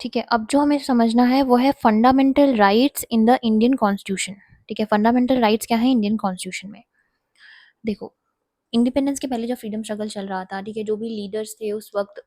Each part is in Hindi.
ठीक है, अब जो हमें समझना है वो है fundamental rights in the Indian constitution. ठीक है, फंडामेंटल राइट्स क्या है इंडियन कॉन्स्टिट्यूशन में। देखो, इंडिपेंडेंस के पहले जब फ्रीडम स्ट्रगल चल रहा था, ठीक है, जो भी लीडर्स थे उस वक्त,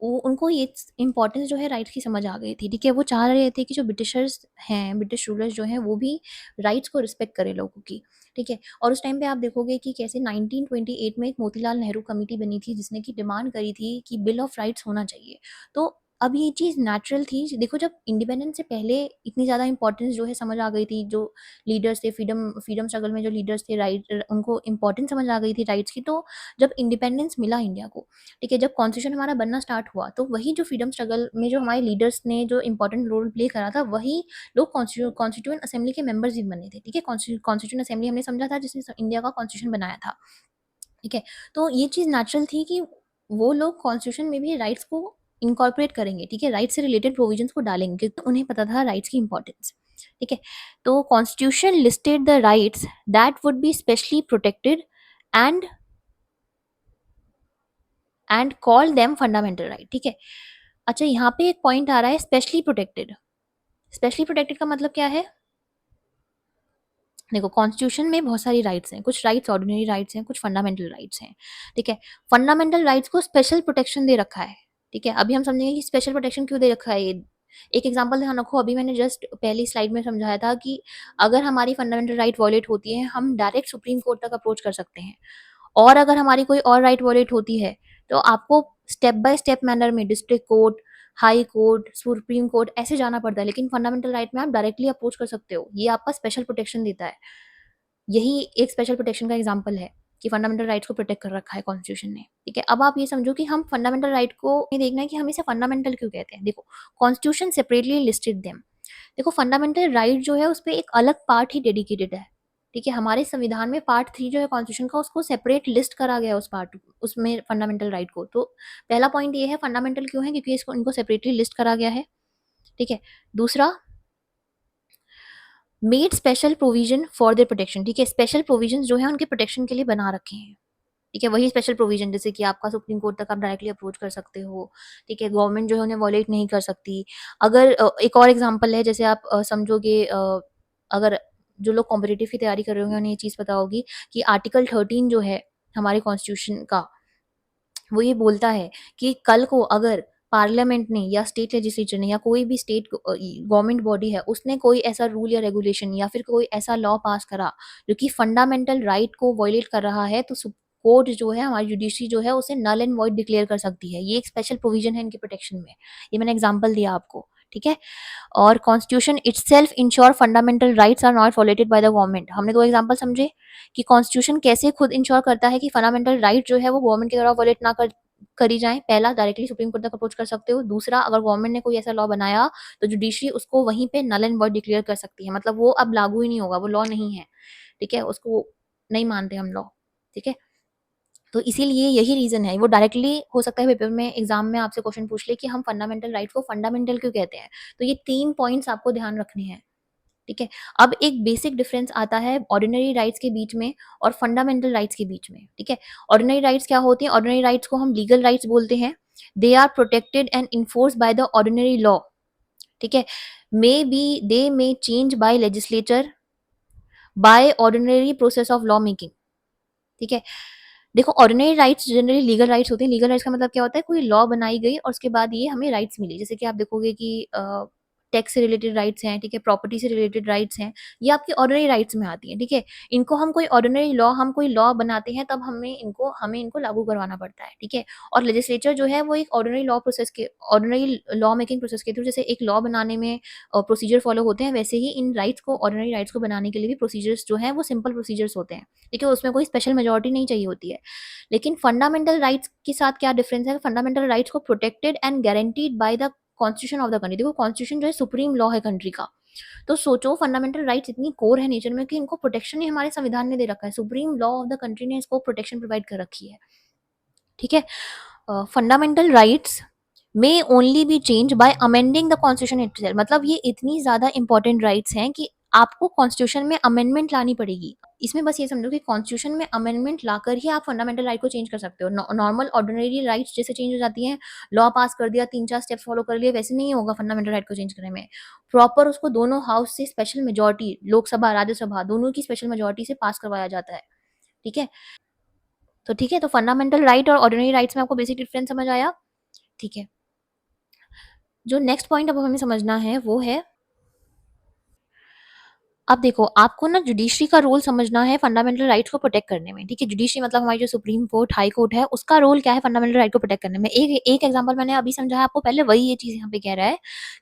वो उनको ये इम्पोर्टेंस जो है राइट्स की समझ आ गई थी। ठीक है, वो चाह रहे थे कि जो ब्रिटिशर्स हैं, ब्रिटिश रूलर्स जो हैं, वो भी राइट्स को रिस्पेक्ट करें लोगों की। ठीक है, और उस टाइम पे आप देखोगे कि कैसे 1928 में एक मोतीलाल नेहरू कमेटी बनी थी जिसने की डिमांड करी थी कि बिल ऑफ राइट्स होना चाहिए। तो अब ये चीज़ नेचुरल थी। देखो, जब इंडिपेंडेंस से पहले इतनी ज़्यादा इंपॉर्टेंस जो है समझ आ गई थी, जो लीडर्स थे फ्रीडम फ्रीडम स्ट्रगल में, जो लीडर्स थे, राइट, उनको इंपॉर्टेंस समझ आ गई थी राइट्स की। तो जब इंडिपेंडेंस मिला इंडिया को, ठीक है, जब कॉन्स्टिट्यूशन हमारा बनना स्टार्ट हुआ, तो वही जो फ्रीडम स्ट्रगल में जो हमारे लीडर्स ने जो इंपॉर्टेंट रोल प्ले करा था, वही लोग कॉन्स्टिट्यूएंट असेंबली के मेंबर्स भी बने थे। ठीक है, कॉन्स्टिट्यूएंट असेंबली हमने समझा था जिसने इंडिया का कॉन्स्टिट्यूशन बनाया था। ठीक है, तो ये चीज़ नेचुरल थी कि वो लोग कॉन्स्टिट्यूशन में भी राइट्स को इनकॉर्पोरेट करेंगे। ठीक है, राइट्स से रिलेटेड प्रोविजंस को डालेंगे क्योंकि उन्हें पता था राइट्स की इंपॉर्टेंस। ठीक है, तो constitution listed the rights that would be specially protected and call them fundamental right. ठीक है, अच्छा, यहाँ पे एक पॉइंट आ रहा है, स्पेशली प्रोटेक्टेड। स्पेशली प्रोटेक्टेड का मतलब क्या है? देखो, कॉन्स्टिट्यूशन में बहुत सारी राइट्स हैं, कुछ राइट्स ऑर्डिनरी राइट्स हैं, कुछ फंडामेंटल राइट्स हैं। ठीक है, फंडामेंटल राइट्स को स्पेशल प्रोटेक्शन दे रखा है। ठीक है, अभी हम समझेंगे कि स्पेशल प्रोटेक्शन क्यों दे रखा है ये। एक एग्जांपल ध्यान रखो, अभी मैंने जस्ट पहली स्लाइड में समझाया था कि अगर हमारी फंडामेंटल राइट वॉलेट होती है, हम डायरेक्ट सुप्रीम कोर्ट तक अप्रोच कर सकते हैं। और अगर हमारी कोई और राइट वॉलेट होती है, तो आपको स्टेप बाय स्टेप मैनर में district court, high court, supreme court ऐसे जाना पड़ता है। लेकिन फंडामेंटल राइट में आप डायरेक्टली अप्रोच कर सकते हो, ये आपका स्पेशल प्रोटेक्शन देता है। यही एक स्पेशल प्रोटेक्शन का एग्जांपल है कि फंडामेंटल राइट्स को प्रोटेक्ट कर रखा है कॉन्स्टिट्यूशन ने। ठीक है, अब आप ये समझो कि हम फंडामेंटल राइट को ये देखना है कि हम इसे फंडामेंटल क्यों कहते हैं। देखो, कॉन्स्टिट्यूशन सेपरेटली लिस्टेड देम। देखो, फंडामेंटल राइट जो है उस पे एक अलग पार्ट ही डेडिकेटेड है। ठीक है, हमारे संविधान में पार्ट 3 जो है कॉन्स्टिट्यूशन का, उसको सेपरेट लिस्ट करा गया है उस पार्ट, उसमें फंडामेंटल राइट को। तो पहला पॉइंट ये है, फंडामेंटल क्यों है, क्योंकि इसको इनको सेपरेटली लिस्ट करा गया है। ठीक है, दूसरा, made special provision for their protection. ठीक है, स्पेशल प्रोविजन जो है उनके प्रोटेक्शन के लिए बना रखे हैं। ठीक है, वही स्पेशल प्रोविजन, जैसे कि आपका सुप्रीम कोर्ट तक आप डायरेक्टली अप्रोच कर सकते हो। ठीक है, गवर्नमेंट जो है उन्हें वॉलेट नहीं कर सकती। अगर एक और एग्जांपल है, जैसे आप समझोगे, अगर जो लोग कॉम्पिटिटिव की तैयारी कर रहे होंगे उन्हें ये चीज़ पता होगी कि आर्टिकल 13 जो है हमारे कॉन्स्टिट्यूशन का, वो ये बोलता है कि कल को अगर पार्लियामेंट ने या स्टेट लेजिस्लेचर ने या कोई भी स्टेट गवर्नमेंट बॉडी है, उसने कोई ऐसा रूल या रेगुलेशन या फिर कोई ऐसा लॉ पास करा जो कि फंडामेंटल राइट को वॉयलेट कर रहा है, तो कोर्ट जो है, हमारी जुडिशरी जो है, उसे नल एंड वॉइड डिक्लेयर कर सकती है। ये एक स्पेशल प्रोविजन है इनके प्रोटेक्शन में। ये मैंने एग्जांपल दिया आपको। ठीक है, और constitution itself ensure fundamental rights are not violated by the government. हमने दो एग्जांपल समझे कि कॉन्स्टिट्यूशन कैसे खुद इंश्योर करता है कि फंडामेंटल राइट जो है वो गवर्नमेंट के द्वारा वॉलेट ना करी जाए। पहला, डायरेक्टली सुप्रीम कोर्ट तक अप्रोच कर सकते हो। दूसरा, अगर गवर्नमेंट ने कोई ऐसा लॉ बनाया तो जुडिशरी उसको वहीं पे नल एंड वॉइड डिक्लेयर कर सकती है। मतलब वो अब लागू ही नहीं होगा, वो लॉ नहीं है। ठीक है, उसको नहीं मानते हम लॉ। ठीक है, तो इसीलिए यही रीजन है। वो डायरेक्टली हो सकता है पेपर में, एग्जाम में आपसे क्वेश्चन पूछ ले कि हम फंडामेंटल राइट को फंडामेंटल क्यों कहते हैं। तो ये 3 पॉइंट्स आपको ध्यान रखने हैं। ठीक है, अब एक बेसिक डिफरेंस आता है ऑर्डिनरी राइट्स के बीच में और फंडामेंटल राइट्स के बीच में। ठीक है, ऑर्डिनरी राइट्स क्या होती हैं? ऑर्डिनरी राइट्स को हम लीगल राइट्स बोलते हैं। They are protected and enforce by the ordinary law. ठीक है, maybe they may change by legislature by ordinary process of law making. ठीक है, देखो, ordinary rights generally legal rights होते हैं। लीगल राइट्स का मतलब क्या होता है? कोई लॉ बनाई गई और उसके बाद ये हमें राइट्स मिले। जैसे कि आप देखोगे कि टैक्स से रिलेटेड राइट्स हैं, ठीक है, प्रॉपर्टी से रिलेटेड राइट्स हैं, ये आपकी ऑर्डिनरी राइट्स में आती हैं। ठीक है, इनको हम कोई ऑर्डिनरी लॉ, हम कोई लॉ बनाते हैं तब हमें इनको लागू करवाना पड़ता है। ठीक है, और लेजिस्लेचर जो है वो एक ऑर्डिनरी लॉ मेकिंग प्रोसेस के थ्रू, जैसे एक लॉ बनाने में प्रोसीजर फॉलो होते हैं, वैसे ही इन राइट्स को, ऑर्डिनरी राइट्स को बनाने के लिए भी प्रोसीजर्स जो हैं वो सिंपल प्रोसीजर्स होते हैं। ठीक है, उसमें कोई स्पेशल मेजोरिटी नहीं चाहिए होती है। लेकिन फंडामेंटल राइट्स के साथ क्या डिफरेंस है? फंडामेंटल राइट्स को protected and guaranteed by the constitution of the country. देखो, कॉन्स्टिट्यूशन जो है सुप्रीम लॉ है कंट्री का। तो सोचो, फंडामेंटल राइट्स इतनी कोर है नेचर में कि इनको प्रोटेक्शन ही हमारे संविधान ने दे रखा है। Supreme law of the country ने इसको प्रोटेक्शन प्रोवाइड कर रखी है। ठीक है, fundamental rights may only B change bye amending the constitution itself. मतलब ये इतनी ज्यादा इंपॉर्टेंट राइट्स हैं कि आपको कॉन्स्टिट्यूशन में अमेंडमेंट लानी पड़ेगी। इसमें बस ये समझो कि कॉन्स्टिट्यूशन में अमेंडमेंट लाकर ही आप फंडामेंटल राइट को चेंज कर सकते हो। नॉर्मल ऑर्डिनरी राइट्स जैसे चेंज हो जाती हैं, लॉ पास कर दिया, 3-4 स्टेप्स फॉलो कर लिए, वैसे नहीं होगा फंडामेंटल राइट को चेंज करने में। प्रॉपर उसको दोनों हाउस से स्पेशल मेजॉरिटी, लोकसभा, राज्यसभा दोनों की स्पेशल मेजॉरिटी से पास करवाया जाता है। ठीक है? तो ठीक है, तो फंडामेंटल राइट और ऑर्डिनरी राइट्स में आपको बेसिक डिफरेंस समझ आया? ठीक है। जो नेक्स्ट पॉइंट अब हमें समझना है वो है, अब देखो आपको ना जुडिशरी का रोल समझना है फंडामेंटल राइट्स को प्रोटेक्ट करने में। ठीक है, जुडिशरी मतलब हमारी जो सुप्रीम कोर्ट, हाई कोर्ट है, उसका रोल क्या है फंडामेंटल राइट को प्रोटेक्ट करने में। एक एक एग्जांपल मैंने अभी समझाया आपको, पहले वही ये चीज यहाँ पे कह रहा है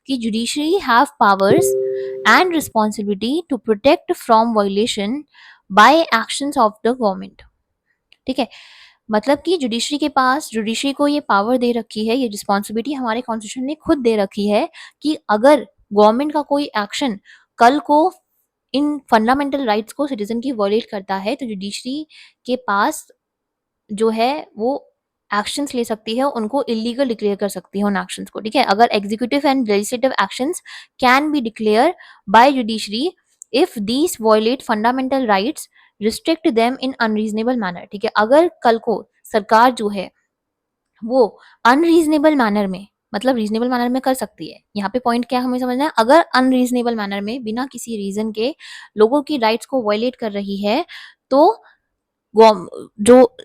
कि judiciary have powers and responsibility to protect from violation by actions of the government. ठीक है, मतलब कि जुडिशरी के पास, जुडिशरी को ये पावर दे रखी है, ये रिस्पॉन्सिबिलिटी हमारे कॉन्स्टिट्यूशन ने खुद दे रखी है कि अगर गवर्नमेंट का कोई एक्शन कल को इन फंडामेंटल राइट्स को सिटीजन की वॉयलेट करता है, तो जुडिशरी के पास जो है वो एक्शंस ले सकती है, उनको इलीगल डिक्लेयर कर सकती है उन एक्शंस को। ठीक है, अगर executive and legislative actions can be declare by judiciary if these violate fundamental rights, restrict them in unreasonable manner. ठीक है, अगर कल को सरकार जो है वो अनरीजनेबल मैनर में, मतलब रीजनेबल मैनर में कर सकती है। यहाँ पे पॉइंट क्या हमें समझना है, अगर अनरीजनेबल मैनर में बिना किसी रीजन के लोगों की राइट्स को वायलेट कर रही है, तो जो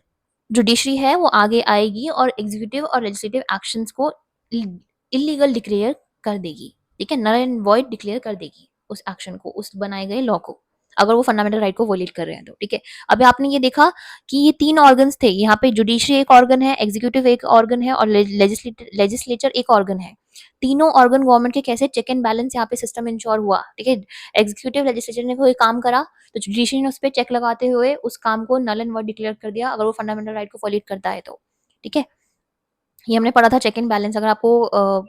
जुडिशरी है वो आगे आएगी और एग्जीक्यूटिव और लेजिस्लेटिव एक्शंस को इलीगल डिक्लेयर कर देगी। ठीक है, नल एंड वॉइड डिक्लेयर कर देगी उस एक्शन को, उस बनाए गए लॉ को, अगर वो फंडामेंटल राइट को वॉयलेट कर रहे हैं तो। ठीक है, अभी आपने ये देखा कि ये 3 ऑर्गन्स थे, यहाँ पे जुडिशरी एक ऑर्गन है, एग्जीक्यूटिव एक ऑर्गन है और लेजिस्लेचर एक ऑर्गन है। तीनों ऑर्गन गवर्नमेंट के कैसे चेक एंड बैलेंस यहाँ पे सिस्टम इंश्योर हुआ। ठीक है, एग्जीक्यूटिव लेजिस्लेचर ने कोई काम करा तो जुडिशरी ने उस पर चेक लगाते हुए उस काम को नल एंड वॉइड डिक्लेयर कर दिया, अगर वो फंडामेंटल राइट को वॉयलेट करता है तो। ठीक है, ये हमने पढ़ा था चेक एंड बैलेंस। अगर आपको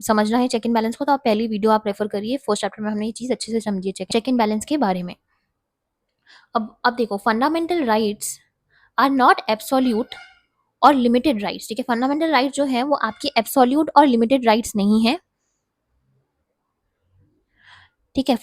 समझना है चेक एंड बैलेंस को, तो आप पहली वीडियो आप रेफर करिए, फर्स्ट चैप्टर में हमने ये चीज अच्छे से समझी है चेक एंड बैलेंस के बारे में। अब देखो, fundamental rights are not absolute और लिमिटेड राइट्स। ठीक है, फंडामेंटल राइट्स जो है वो आपकी एब्सोल्यूट और लिमिटेड राइट्स नहीं है। ठीक है,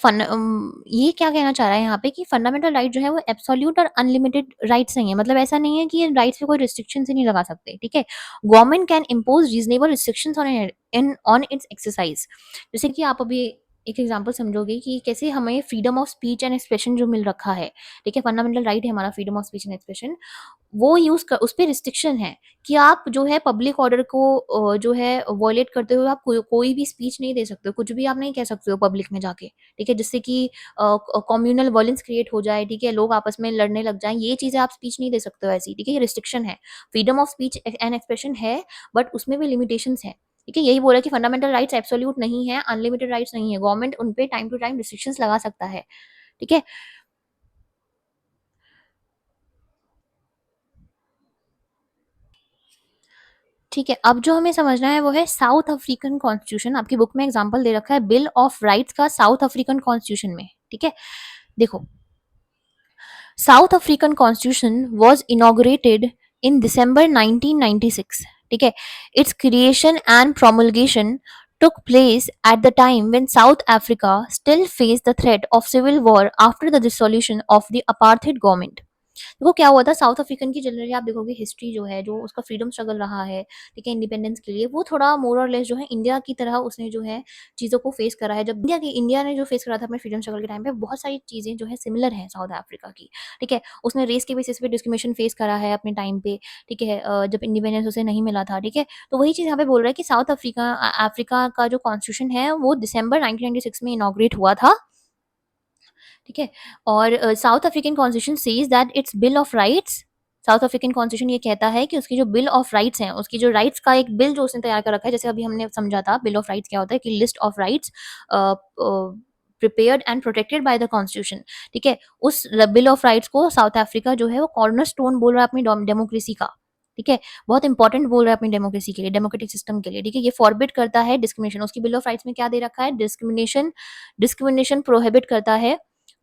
ये क्या कहना चाह रहा है यहाँ पे कि फंडामेंटल राइट जो है वो एब्सोल्यूट और अनलिमिटेड राइट्स नहीं है। मतलब ऐसा नहीं है कि ये राइट्स पे कोई रिस्ट्रिक्शन ही नहीं लगा सकते। ठीक है, government can impose reasonable restrictions on it's exercise. जैसे कि आप अभी एक एग्जांपल समझोगे कि कैसे हमें freedom of speech and expression जो मिल रखा है। ठीक है, फंडामेंटल राइट है हमारा freedom of speech and expression, वो यूज कर, उस पर रिस्ट्रिक्शन है कि आप जो है पब्लिक ऑर्डर को जो है वॉयलेट करते हुए आप कोई भी स्पीच नहीं दे सकते हो, कुछ भी आप नहीं कह सकते हो पब्लिक में जाके। ठीक है, जिससे कि कम्युनल वॉयलेंस क्रिएट हो जाए, ठीक है, लोग आपस में लड़ने लग जाएं, ये चीजें आप स्पीच नहीं दे सकते हो ऐसी। ठीक है, ये रिस्ट्रिक्शन है, freedom of speech and expression है, बट उसमें भी लिमिटेशंस है। ठीक है, यही बोला कि फंडामेंटल राइट्स एब्सोल्यूट नहीं है, अनलिमिटेड राइट्स नहीं है, गवर्नमेंट उन पे टाइम टू टाइम रिस्ट्रिक्शंस लगा सकता है। ठीक है, ठीक है, अब जो हमें समझना है वो है साउथ अफ्रीकन कॉन्स्टिट्यूशन। आपकी बुक में एग्जांपल दे रखा है बिल ऑफ राइट्स का साउथ अफ्रीकन कॉन्स्टिट्यूशन में। ठीक है, देखो, South African constitution was inaugurated in December 1996। ठीक है, its creation and promulgation took place at the time when South Africa still faced the threat of civil war after the dissolution of the apartheid government। देखो क्या हुआ था साउथ अफ्रीकन की, जनरली आप देखोगे हिस्ट्री जो है, जो उसका फ्रीडम स्ट्रगल रहा है, ठीक है, इंडिपेंडेंस के लिए, वो थोड़ा मोर और लेस जो है इंडिया की तरह उसने जो है चीज़ों को फेस करा है। जब इंडिया ने जो फेस करा था अपने फ्रीडम स्ट्रगल के टाइम पे, बहुत सारी चीज़ें जो है सिमिलर है साउथ अफ्रीका की। ठीक है, उसने रेस के बेसिस पे डिस्क्रिमिनेशन फेस करा है अपने टाइम पे। ठीक है, जब इंडिपेंडेंस उसे नहीं मिला था। ठीक है, तो वही चीज़ यहाँ पे बोल रहा है कि साउथ अफ्रीका अफ्रीका का जो कॉन्स्टिट्यूशन है वो दिसंबर 1996 में इनॉग्रेट हुआ था। ठीक है, और south African constitution says that it's bill of rights, south African constitution ये कहता है कि उसकी जो बिल ऑफ राइट्स हैं, उसकी जो राइट्स का एक बिल जो उसने तैयार कर रखा है, जैसे अभी हमने समझा था बिल ऑफ राइट्स क्या होता है, कि list of rights prepared and protected by the constitution. ठीक है, उस बिल ऑफ राइट्स को साउथ अफ्रीका जो है वो कॉर्नर स्टोन बोल रहा है अपनी डेमोक्रेसी का। ठीक है, बहुत इंपॉर्टेंट बोल रहा है अपनी डेमोक्रेसी के लिए, डेमोक्रेटिक सिस्टम के लिए। ठीक है, ये फॉरबिड करता है डिस्क्रिमिनेशन। उसकी बिल ऑफ राइट्स में क्या दे रखा है, डिस्क्रिमिनेशन, डिस्क्रिमिनेशन प्रोहिबिट करता है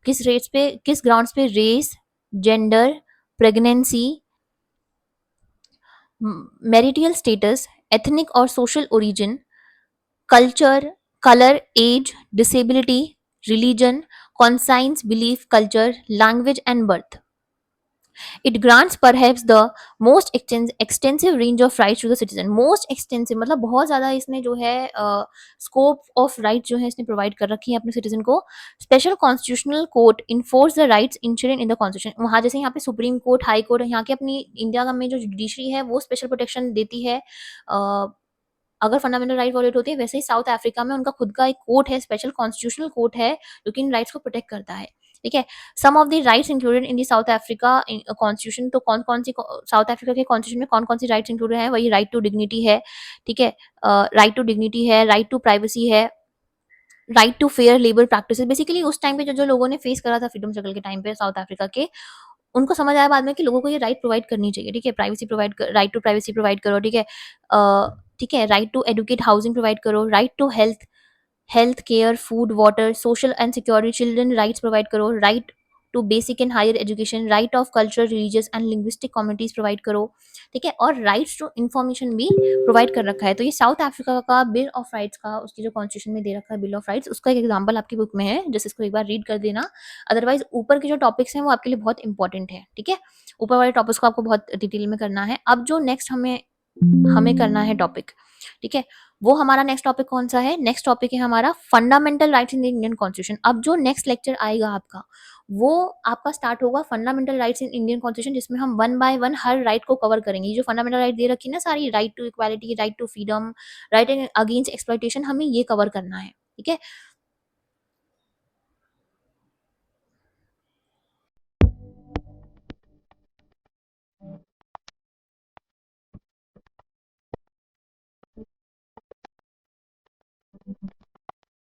किस रेट्स पे, किस ग्राउंड्स पे, race, gender, pregnancy, marital status, ethnic और social origin, culture, colour, age, disability, religion, conscience, belief, culture, language, and birth. It grants perhaps the most extensive range of rights to the citizen. Most extensive मतलब बहुत ज़्यादा इसने जो है स्कोप ऑफ राइट जो है इसने प्रोवाइड कर रखी है अपने सिटीजन को. Special constitutional court enforce the rights insurance in the constitution. वहाँ जैसे यहाँ पे सुप्रीम कोर्ट, हाई कोर्ट, यहाँ की अपनी इंडिया का में जो जुडिशरी है वो स्पेशल प्रोटेक्शन देती है अगर फंडामेंटल राइट वॉलेट होती है. वैसे ही साउथ अफ्रीका में उनका खुद का एक कोर्ट है, स्पेशल कॉन्स्टिट्यूशनल कोर्ट है जो कि इन राइट्स को प्रोटेक्ट करता है. ठीक है. Some of the rights included in the South Africa constitution. तो कौन कौन सी साउथ अफ्रीका के कॉन्स्टिट्यूशन में कौन कौन सी राइट्स इंक्लूडेड है? वही राइट टू डिग्निटी है. ठीक है. राइट टू डिग्निटी है, राइट टू प्राइवेसी है, right to fair labour practices. Basically उस टाइम पे जो जो लोगों ने फेस करा था फ्रीडम स्ट्रगल के टाइम पे साउथ अफ्रीका के, उनको समझ आया बाद में कि लोगों को ये राइट प्रोवाइड करनी चाहिए. ठीक है. प्राइवेसी प्रोवाइड कर, राइट टू प्राइवेसी प्रोवाइड करो. ठीक है. ठीक है. Right to educate housing provide करो. Right to health care, food, water, social and security, children rights provide करो. Right to basic and higher education, right of cultural, religious and linguistic communities provide करो. ठीक है. और राइट्स टू इन्फॉर्मेशन भी प्रोवाइड कर रखा है. तो ये साउथ अफ्रीका का बिल ऑफ राइट्स का, उसकी जो कॉन्स्टिट्यूशन में दे रखा है बिल ऑफ राइट्स, उसका एक एग्जाम्पल आपकी बुक में है. जस्ट इसको एक बार रीड कर देना. अदरवाइज ऊपर के जो टॉपिक्स हैं वो आपके लिए बहुत इंपॉर्टेंट है. ठीक है. ऊपर वाले टॉपिक्स को आपको बहुत डिटेल में करना है. अब जो नेक्स्ट हमें हमें करना है टॉपिक, ठीक है, वो हमारा नेक्स्ट टॉपिक कौन सा है? नेक्स्ट टॉपिक है हमारा fundamental rights in the Indian constitution. अब जो नेक्स्ट लेक्चर आएगा आपका, वो आपका स्टार्ट होगा fundamental rights in Indian constitution, जिसमें हम one by one her right को कवर करेंगे. ये जो फंडामेंटल राइट दे रखी है ना सारी, right to equality, right to freedom, right against exploitation, हमें ये कवर करना है. ठीक है.